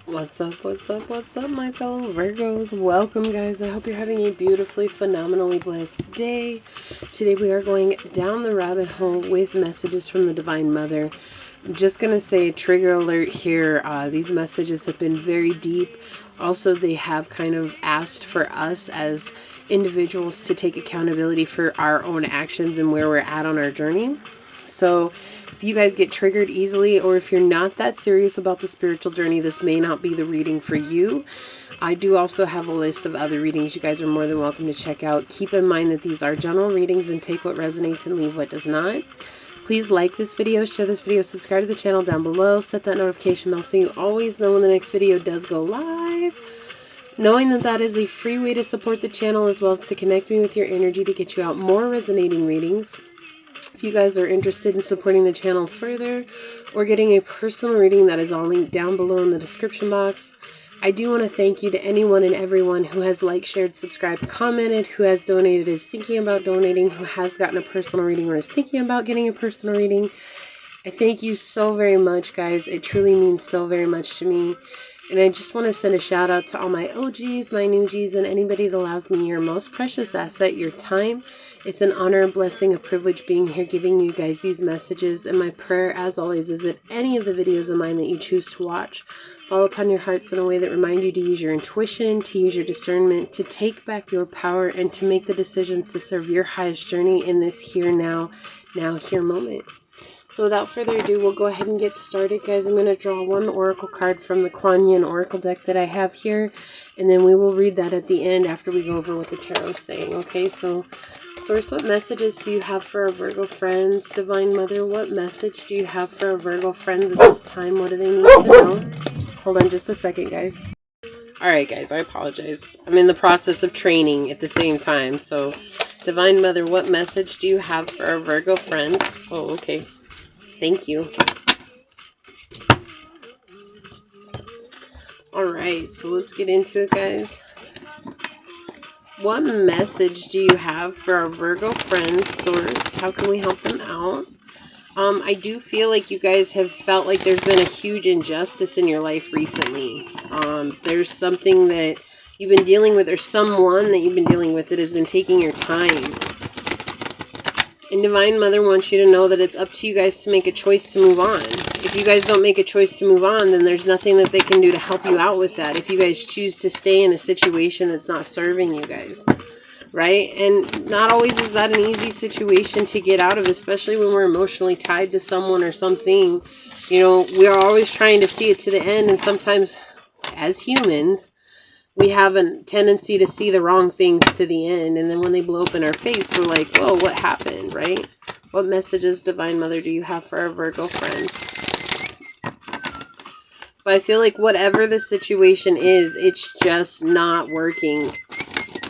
What's up, my fellow Virgos? Welcome, guys. I hope you're having a beautifully, phenomenally blessed day. Today we are going down the rabbit hole with messages from the Divine Mother. I'm just going to say trigger alert here. These messages have been very deep. Also, they have kind of asked for us as individuals to take accountability for our own actions and where we're at on our journey. So if you guys get triggered easily, or if you're not that serious about the spiritual journey, this may not be the reading for you. I do also have a list of other readings you guys are more than welcome to check out. Keep in mind that these are general readings and take what resonates and leave what does not. Please like this video, share this video, subscribe to the channel down below, set that notification bell so you always know when the next video does go live. Knowing that that is a free way to support the channel as well as to connect me with your energy to get you out more resonating readings. If you guys are interested in supporting the channel further or getting a personal reading, that is all linked down below in the description box. I do want to thank you to anyone and everyone who has liked, shared, subscribed, commented, who has donated, is thinking about donating, who has gotten a personal reading or is thinking about getting a personal reading. I thank you so very much, guys. It truly means so very much to me. And I just want to send a shout out to all my OGs, my newgies, and anybody that allows me your most precious asset, your time. It's an honor, a blessing, a privilege being here giving you guys these messages. And my prayer, as always, is that any of the videos of mine that you choose to watch fall upon your hearts in a way that remind you to use your intuition, to use your discernment, to take back your power, and to make the decisions to serve your highest journey in this here, now, here moment. So without further ado, we'll go ahead and get started, guys. I'm going to draw one oracle card from the Kuan Yin oracle deck that I have here, and then we will read that at the end after we go over what the tarot is saying. Okay, so Source, what messages do you have for our Virgo friends? Divine Mother, what message do you have for our Virgo friends at this time? What do they need to know? Hold on just a second, guys. Alright, guys, I apologize. I'm in the process of training at the same time. So, Divine Mother, what message do you have for our Virgo friends? Oh, okay. Thank you. Alright, so let's get into it, guys. What message do you have for our Virgo friends, Source? How can we help them out? I do feel like you guys have felt like there's been a huge injustice in your life recently. There's something that you've been dealing with, or someone that you've been dealing with that has been taking your time. And Divine Mother wants you to know that it's up to you guys to make a choice to move on. If you guys don't make a choice to move on, then there's nothing that they can do to help you out with that. If you guys choose to stay in a situation that's not serving you guys, right? And not always is that an easy situation to get out of, especially when we're emotionally tied to someone or something. You know, we are always trying to see it to the end, and sometimes as humans, we have a tendency to see the wrong things to the end, and then when they blow up in our face, we're like, whoa, what happened, right? What messages, Divine Mother, do you have for our Virgo friends? But I feel like whatever the situation is, it's just not working.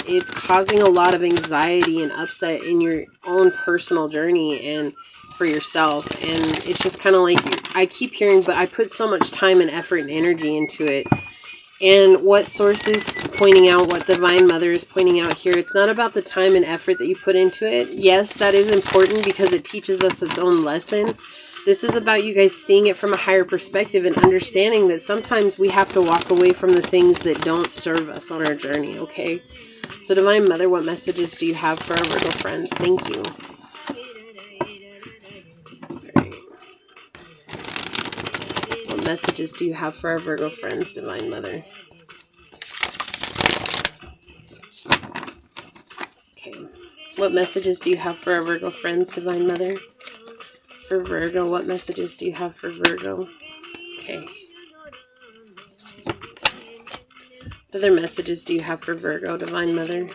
It's causing a lot of anxiety and upset in your own personal journey and for yourself. And it's just kind of like, I keep hearing, but I put so much time and effort and energy into it. And what Source is pointing out, what Divine Mother is pointing out here, it's not about the time and effort that you put into it. Yes, that is important because it teaches us its own lesson. This is about you guys seeing it from a higher perspective and understanding that sometimes we have to walk away from the things that don't serve us on our journey, okay? So Divine Mother, what messages do you have for our Virgo friends? Thank you. What messages do you have for our Virgo friends, Divine Mother? Okay. What messages do you have for our Virgo friends, Divine Mother? For Virgo, what messages do you have for Virgo? Okay. What other messages do you have for Virgo, Divine Mother?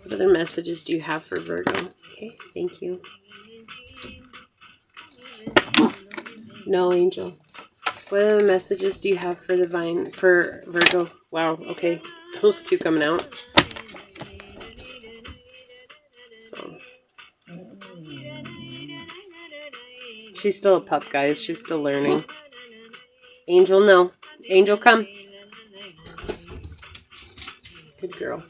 What other messages do you have for Virgo? Okay, thank you. No, Angel. What other messages do you have for Virgo? Wow, okay. Those two coming out. So. She's still a pup, guys. She's still learning. Angel, no. Angel, come. Good girl.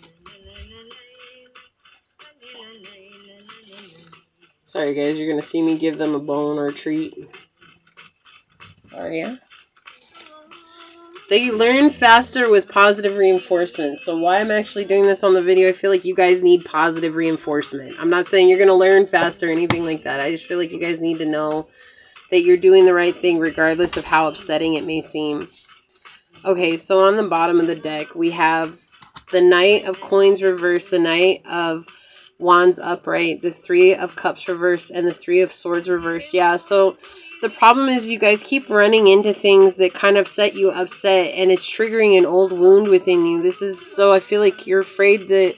Sorry, guys. You're going to see me give them a bone or a treat. Are ya? They learn faster with positive reinforcement. So why I'm actually doing this on the video, I feel like you guys need positive reinforcement. I'm not saying you're going to learn faster or anything like that. I just feel like you guys need to know that you're doing the right thing regardless of how upsetting it may seem. Okay, so on the bottom of the deck, we have the Knight of Coins reversed, the Knight of Wands upright, the Three of Cups reversed, and the Three of Swords reversed. Yeah, so the problem is you guys keep running into things that kind of set you upset, and it's triggering an old wound within you. This is, so I feel like you're afraid that,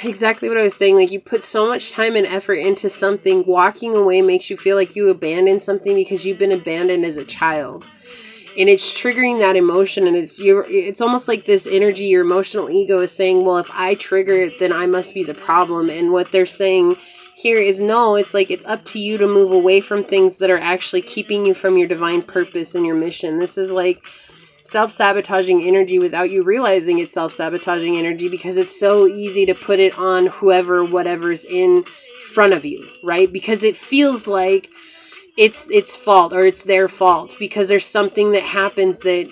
exactly what I was saying, like you put so much time and effort into something, walking away makes you feel like you abandoned something because you've been abandoned as a child. And it's triggering that emotion, and it's almost like this energy, your emotional ego is saying, well, if I trigger it, then I must be the problem. And what they're saying here is no, it's like it's up to you to move away from things that are actually keeping you from your divine purpose and your mission. This is like self-sabotaging energy without you realizing it's self-sabotaging energy, because it's so easy to put it on whoever, whatever's in front of you, right? Because it feels like it's fault, or it's their fault, because there's something that happens that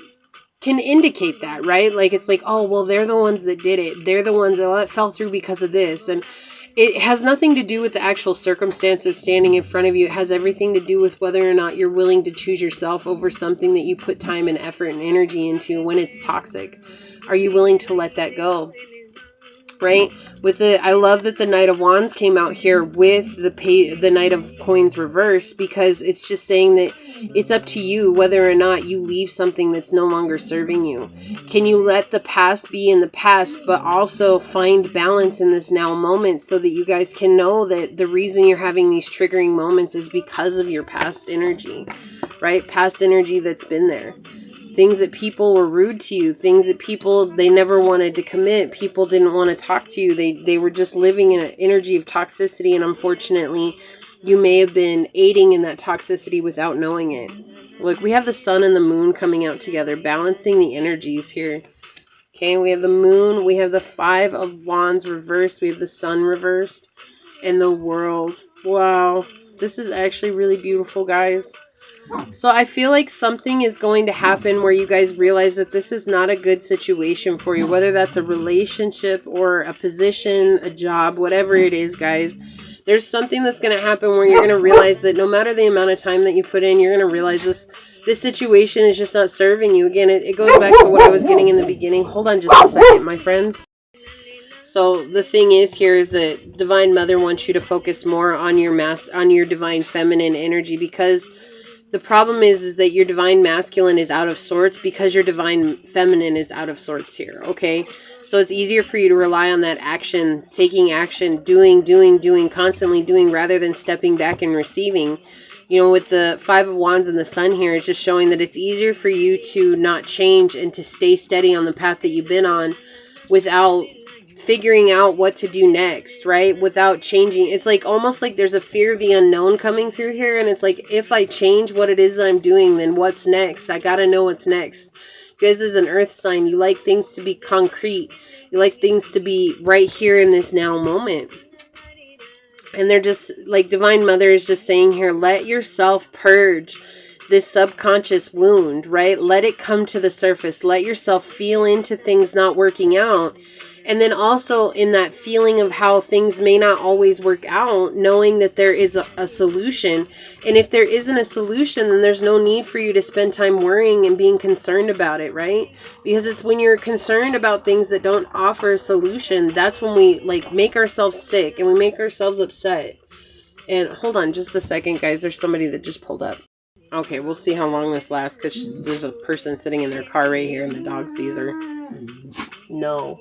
can indicate that, right? Like it's like, oh, well, they're the ones that did it. They're the ones that, well, it fell through because of this. And it has nothing to do with the actual circumstances standing in front of you. It has everything to do with whether or not you're willing to choose yourself over something that you put time and effort and energy into when it's toxic. Are you willing to let that go? Right? With the, I love that the Knight of Wands came out here with the Knight of Coins reversed, because it's just saying that it's up to you whether or not you leave something that's no longer serving you. Can you let the past be in the past, but also find balance in this now moment, so that you guys can know that the reason you're having these triggering moments is because of your past energy, right? Past energy that's been there. Things that people were rude to you, things that people, they never wanted to commit, people didn't want to talk to you, they were just living in an energy of toxicity, and unfortunately, you may have been aiding in that toxicity without knowing it. Look, we have the Sun and the Moon coming out together, balancing the energies here. Okay, we have the Moon, we have the Five of Wands reversed, we have the Sun reversed, and the World. Wow, this is actually really beautiful, guys. So I feel like something is going to happen where you guys realize that this is not a good situation for you, whether that's a relationship or a position, a job, whatever it is, guys. There's something that's going to happen where you're going to realize that no matter the amount of time that you put in, you're going to realize this situation is just not serving you. Again, it goes back to what I was getting in the beginning. Hold on just a second, my friends. So the thing is here is that Divine Mother wants you to focus more on your divine feminine energy, because the problem is that your divine masculine is out of sorts because your divine feminine is out of sorts here, okay? So it's easier for you to rely on that action, taking action, doing, constantly doing, rather than stepping back and receiving. You know, with the Five of Wands and the Sun here, it's just showing that it's easier for you to not change and to stay steady on the path that you've been on without figuring out what to do next, right? Without changing. It's like almost like there's a fear of the unknown coming through here, and it's like, if I change what it is that I'm doing, then what's next? I gotta know what's next. You guys, as an earth sign, you like things to be concrete. You like things to be right here in this now moment. And they're just like, Divine Mother is just saying here, let yourself purge this subconscious wound, right? Let it come to the surface. Let yourself feel into things not working out. And then also in that feeling of how things may not always work out, knowing that there is a solution. And if there isn't a solution, then there's no need for you to spend time worrying and being concerned about it, right? Because it's when you're concerned about things that don't offer a solution, that's when we like make ourselves sick and we make ourselves upset. And hold on just a second, guys. There's somebody that just pulled up. Okay, we'll see how long this lasts, because there's a person sitting in their car right here and the dog sees her. No.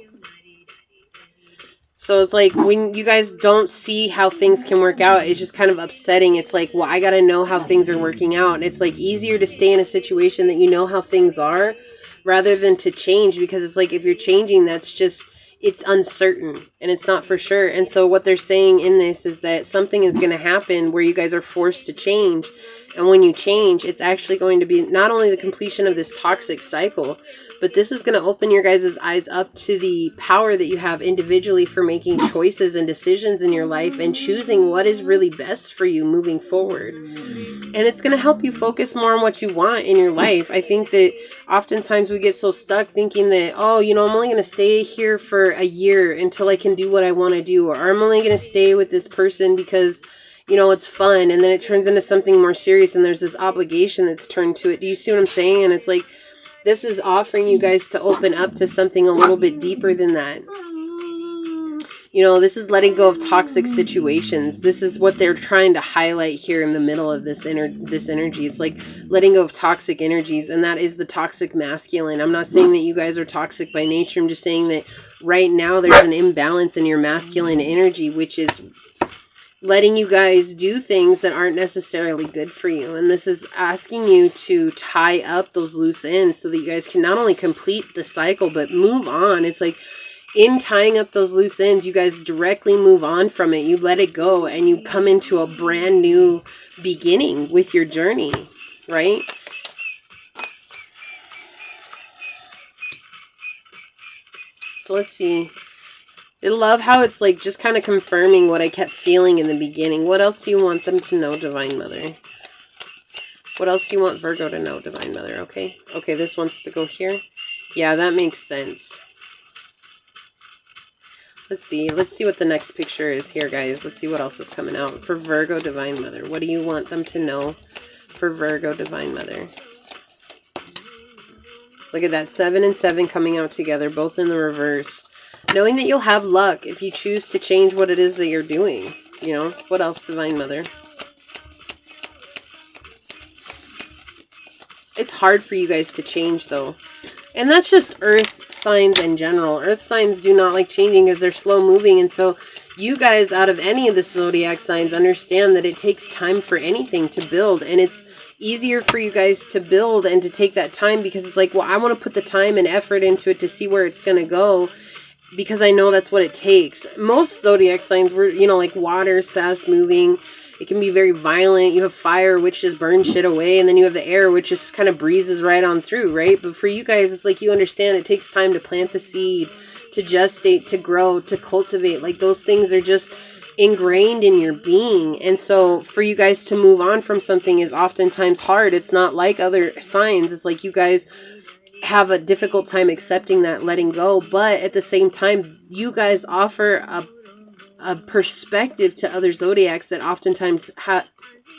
So it's like when you guys don't see how things can work out, it's just kind of upsetting. It's like, well, I got to know how things are working out. And it's like easier to stay in a situation that you know how things are rather than to change, because it's like if you're changing, that's just, it's uncertain and it's not for sure. And so what they're saying in this is that something is going to happen where you guys are forced to change. And when you change, it's actually going to be not only the completion of this toxic cycle, but this is going to open your guys' eyes up to the power that you have individually for making choices and decisions in your life and choosing what is really best for you moving forward. And it's going to help you focus more on what you want in your life. I think that oftentimes we get so stuck thinking that, oh, you know, I'm only going to stay here for a year until I can do what I want to do. Or I'm only going to stay with this person because, you know, it's fun. And then it turns into something more serious and there's this obligation that's turned to it. Do you see what I'm saying? And it's like, this is offering you guys to open up to something a little bit deeper than that. You know, this is letting go of toxic situations. This is what they're trying to highlight here in the middle of this energy. It's like letting go of toxic energies, and that is the toxic masculine. I'm not saying that you guys are toxic by nature. I'm just saying that right now there's an imbalance in your masculine energy, which is letting you guys do things that aren't necessarily good for you. And this is asking you to tie up those loose ends so that you guys can not only complete the cycle, but move on. It's like, in tying up those loose ends, you guys directly move on from it. You let it go and you come into a brand new beginning with your journey, right? So let's see. I love how it's like just kind of confirming what I kept feeling in the beginning. What else do you want them to know, Divine Mother? What else do you want Virgo to know, Divine Mother? Okay. Okay, this wants to go here. Yeah, that makes sense. Let's see what the next picture is here, guys. Let's see what else is coming out for Virgo Divine Mother. What do you want them to know for Virgo Divine Mother? Look at that, 7 and 7 coming out together, both in the reverse. Knowing that you'll have luck if you choose to change what it is that you're doing. You know, what else, Divine Mother? It's hard for you guys to change, though. And that's just earth signs in general. Earth signs do not like changing because they're slow moving. And so you guys, out of any of the zodiac signs, understand that it takes time for anything to build. And it's easier for you guys to build and to take that time because it's like, well, I want to put the time and effort into it to see where it's going to go because I know that's what it takes. Most zodiac signs were, you know, like water is fast moving. It can be very violent. You have fire, which just burns shit away. And then you have the air, which just kind of breezes right on through, right? But for you guys, it's like you understand it takes time to plant the seed, to gestate, to grow, to cultivate. Like those things are just ingrained in your being. And so for you guys to move on from something is oftentimes hard. It's not like other signs. It's like you guys have a difficult time accepting that, letting go. But at the same time, you guys offer a perspective to other zodiacs that oftentimes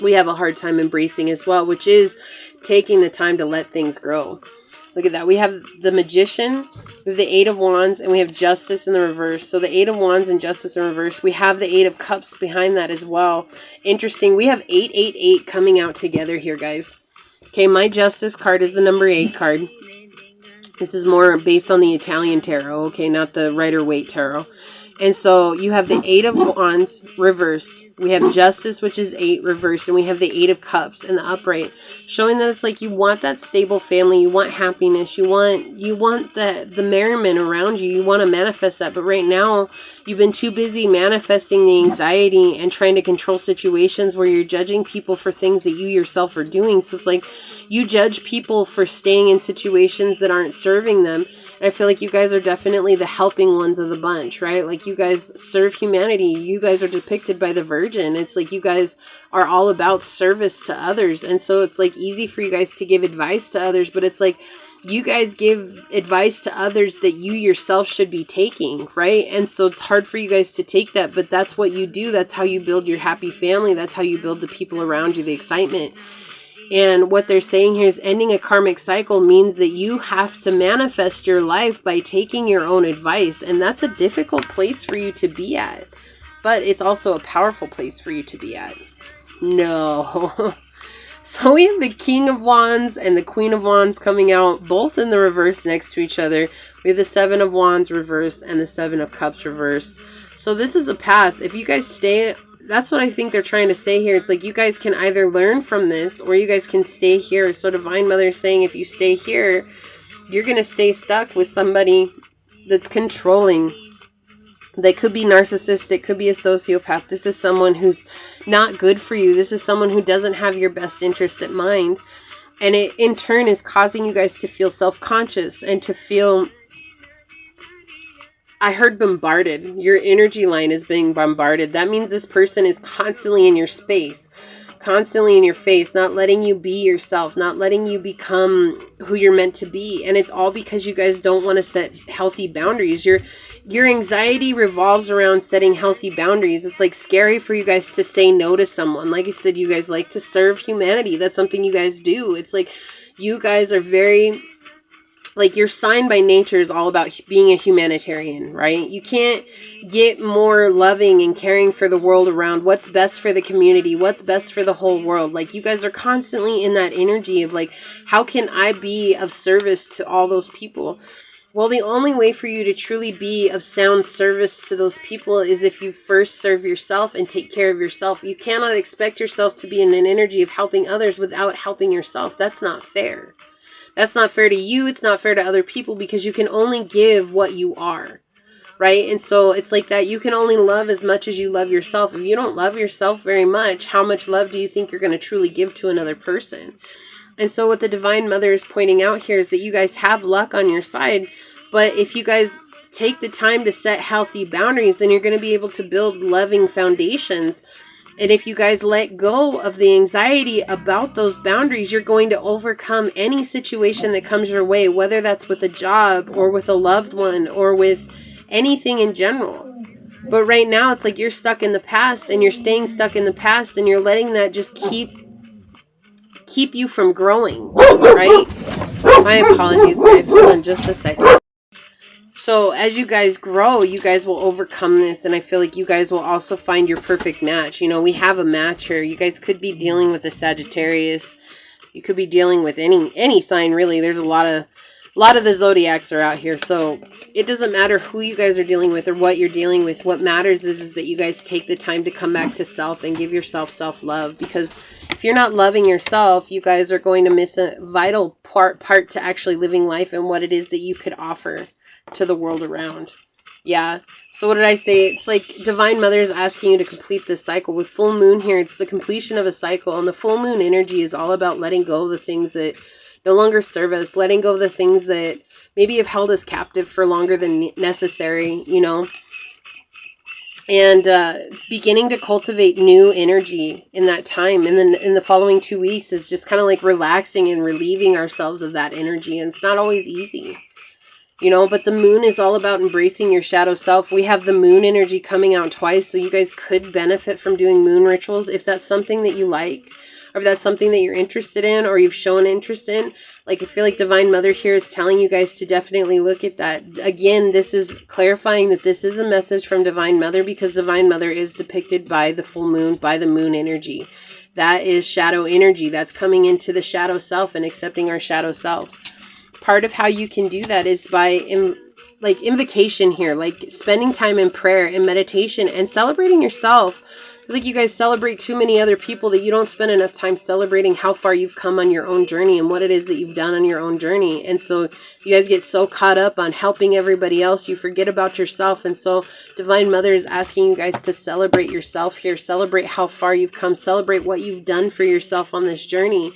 we have a hard time embracing as well, which is taking the time to let things grow. Look at that. We have the Magician, we have the 8 of Wands, and we have Justice in the reverse. So the 8 of Wands and Justice in reverse. We have the 8 of Cups behind that as well. Interesting. We have 888 coming out together here, guys. Okay, my Justice card is the number 8 card. This is more based on the Italian tarot, okay, not the Rider-Waite tarot. And so you have the 8 of Wands reversed. We have Justice, which is 8 reversed. And we have the 8 of Cups in the upright. Showing that it's like you want that stable family. You want happiness. You want the merriment around you. You want to manifest that. But right now, you've been too busy manifesting the anxiety and trying to control situations where you're judging people for things that you yourself are doing. So it's like you judge people for staying in situations that aren't serving them. And I feel like you guys are definitely the helping ones of the bunch, right? Like you guys serve humanity. You guys are depicted by the Virgin. It's like you guys are all about service to others. And so it's like easy for you guys to give advice to others, but it's like you guys give advice to others that you yourself should be taking, right? And so it's hard for you guys to take that, but that's what you do. That's how you build your happy family. That's how you build the people around you, the excitement. And what they're saying here is ending a karmic cycle means that you have to manifest your life by taking your own advice. And that's a difficult place for you to be at. But it's also a powerful place for you to be at. No. So we have the King of Wands and the Queen of Wands coming out, both in the reverse next to each other. We have the 7 of Wands reversed and the 7 of Cups reversed. So this is a path. If you guys stay... That's what I think they're trying to say here. It's like you guys can either learn from this or you guys can stay here. So Divine Mother is saying if you stay here, you're going to stay stuck with somebody that's controlling, They could be narcissistic, could be a sociopath. This is someone who's not good for you. This is someone who doesn't have your best interest at mind. And it, in turn, is causing you guys to feel self-conscious and to feel, I heard bombarded. Your energy line is being bombarded. That means this person is constantly in your space, constantly in your face, not letting you be yourself, not letting you become who you're meant to be. And it's all because you guys don't want to set healthy boundaries. Your anxiety revolves around setting healthy boundaries. It's like scary for you guys to say no to someone. Like I said, you guys like to serve humanity. That's something you guys do. It's like you guys are very, like, your sign by nature is all about being a humanitarian, right? You can't get more loving and caring for the world around. What's best for the community? What's best for the whole world? Like, you guys are constantly in that energy of like, how can I be of service to all those people? Well, the only way for you to truly be of sound service to those people is if you first serve yourself and take care of yourself. You cannot expect yourself to be in an energy of helping others without helping yourself. That's not fair. That's not fair to you. It's not fair to other people because you can only give what you are, right? And so it's like that. You can only love as much as you love yourself. If you don't love yourself very much, how much love do you think you're going to truly give to another person? And so what the Divine Mother is pointing out here is that you guys have luck on your side. But if you guys take the time to set healthy boundaries, then you're going to be able to build loving foundations. And if you guys let go of the anxiety about those boundaries, you're going to overcome any situation that comes your way, whether that's with a job or with a loved one or with anything in general. But right now, it's like you're stuck in the past and you're staying stuck in the past and you're letting that just keep you from growing, right? My apologies, guys. Hold on just a second. So as you guys grow, you guys will overcome this. And I feel like you guys will also find your perfect match. You know, we have a match here. You guys could be dealing with a Sagittarius. You could be dealing with any sign, really. There's a lot of the zodiacs are out here. So it doesn't matter who you guys are dealing with or what you're dealing with. What matters is that you guys take the time to come back to self and give yourself self-love. Because if you're not loving yourself, you guys are going to miss a vital part to actually living life and what it is that you could offer to the world around. Yeah. So what did I say? It's like Divine Mother is asking you to complete this cycle. With full moon here, it's the completion of a cycle. And the full moon energy is all about letting go of the things that no longer serve us, letting go of the things that maybe have held us captive for longer than necessary, you know, and beginning to cultivate new energy in that time. And then in the following 2 weeks is just kind of like relaxing and relieving ourselves of that energy. And it's not always easy. You know, but the moon is all about embracing your shadow self. We have the moon energy coming out twice, so you guys could benefit from doing moon rituals if that's something that you like, or if that's something that you're interested in, or you've shown interest in. Like, I feel like Divine Mother here is telling you guys to definitely look at that. Again, this is clarifying that this is a message from Divine Mother because Divine Mother is depicted by the full moon, by the moon energy. That is shadow energy. That's coming into the shadow self and accepting our shadow self. Part of how you can do that is by invocation here, like spending time in prayer and meditation and celebrating yourself. I feel like you guys celebrate too many other people that you don't spend enough time celebrating how far you've come on your own journey and what it is that you've done on your own journey. And so you guys get so caught up on helping everybody else, you forget about yourself. And so Divine Mother is asking you guys to celebrate yourself here, celebrate how far you've come, celebrate what you've done for yourself on this journey.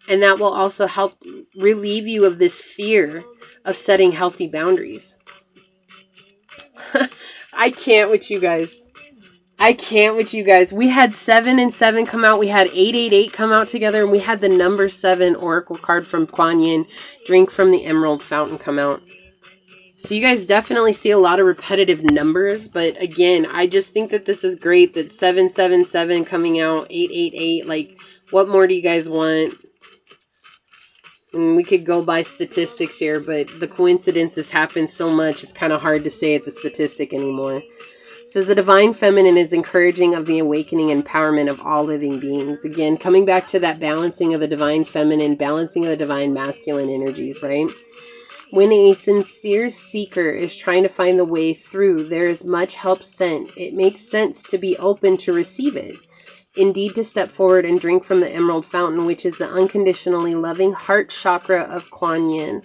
And that will also help relieve you of this fear of setting healthy boundaries. I can't with you guys. I can't with you guys. We had 7 and 7 come out. We had 888 come out together. And we had the number 7 oracle card from Kuan Yin, drink from the emerald fountain, come out. So you guys definitely see a lot of repetitive numbers. But again, I just think that this is great that 777 coming out, 888. Like, what more do you guys want? And we could go by statistics here, but the coincidences happen so much, it's kind of hard to say it's a statistic anymore. It says the Divine Feminine is encouraging of the awakening and empowerment of all living beings. Again, coming back to that balancing of the Divine Feminine, balancing of the Divine Masculine energies, right? When a sincere seeker is trying to find the way through, there is much help sent. It makes sense to be open to receive it. Indeed, to step forward and drink from the emerald fountain, which is the unconditionally loving heart chakra of Kuan Yin.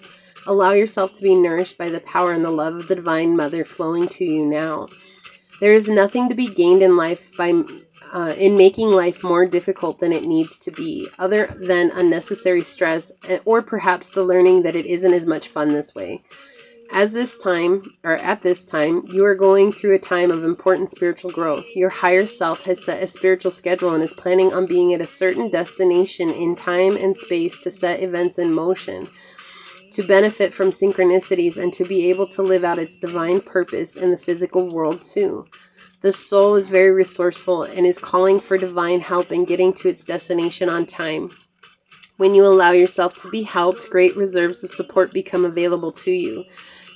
Allow yourself to be nourished by the power and the love of the Divine Mother flowing to you now. There is nothing to be gained in life by in making life more difficult than it needs to be, other than unnecessary stress, or perhaps the learning that it isn't as much fun this way. At this time, you are going through a time of important spiritual growth. Your higher self has set a spiritual schedule and is planning on being at a certain destination in time and space to set events in motion, to benefit from synchronicities, and to be able to live out its divine purpose in the physical world too. The soul is very resourceful and is calling for divine help in getting to its destination on time. When you allow yourself to be helped, great reserves of support become available to you.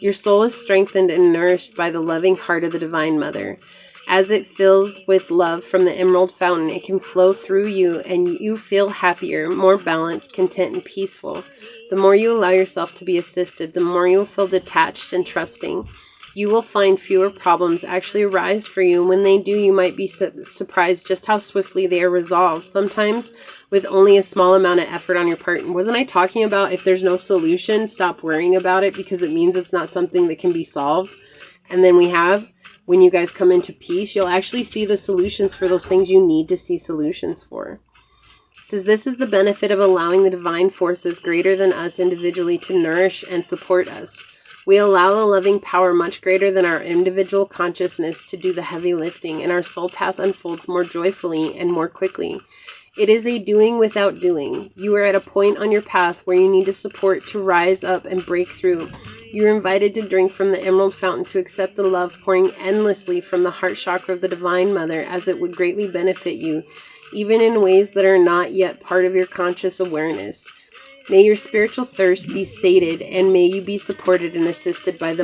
Your soul is strengthened and nourished by the loving heart of the Divine Mother. As it fills with love from the emerald fountain, it can flow through you and you feel happier, more balanced, content, and peaceful. The more you allow yourself to be assisted, the more you will feel detached and trusting. You will find fewer problems actually arise for you, and when they do, you might be surprised just how swiftly they are resolved, sometimes with only a small amount of effort on your part. And wasn't I talking about if there's no solution, stop worrying about it, because it means it's not something that can be solved? And then when you guys come into peace, you'll actually see the solutions for those things you need to see solutions for. It says, this is the benefit of allowing the divine forces greater than us individually to nourish and support us. We allow the loving power much greater than our individual consciousness to do the heavy lifting, and our soul path unfolds more joyfully and more quickly. It is a doing without doing. You are at a point on your path where you need the support to rise up and break through. You are invited to drink from the emerald fountain, to accept the love pouring endlessly from the heart chakra of the Divine Mother, as it would greatly benefit you, even in ways that are not yet part of your conscious awareness. May your spiritual thirst be sated, and may you be supported and assisted by the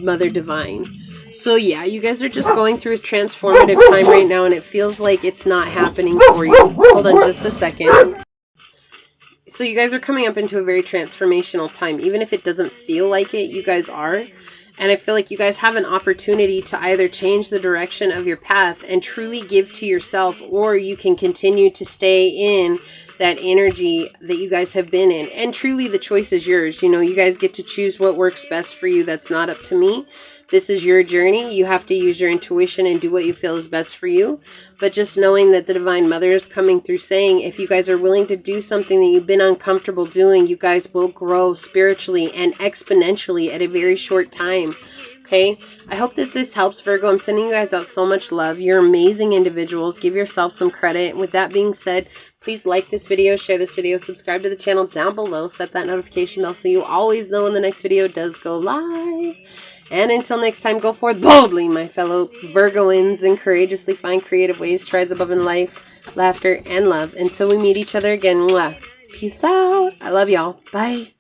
Mother Divine. So yeah, you guys are just going through a transformative time right now, and it feels like it's not happening for you. Hold on just a second. So you guys are coming up into a very transformational time. Even if it doesn't feel like it, you guys are. And I feel like you guys have an opportunity to either change the direction of your path and truly give to yourself, or you can continue to stay in that energy that you guys have been in. And truly the choice is yours. You know, you guys get to choose what works best for you. That's not up to me. This is your journey. You have to use your intuition and do what you feel is best for you. But just knowing that the Divine Mother is coming through saying, if you guys are willing to do something that you've been uncomfortable doing, you guys will grow spiritually and exponentially at a very short time. Okay, I hope that this helps, Virgo. I'm sending you guys out so much love. You're amazing individuals. Give yourself some credit. With that being said, please like this video, share this video, subscribe to the channel down below, set that notification bell so you always know when the next video does go live. And until next time, go forth boldly, my fellow Virgoans, and courageously find creative ways to rise above in life, laughter, and love. Until we meet each other again, mwah. Peace out. I love y'all. Bye.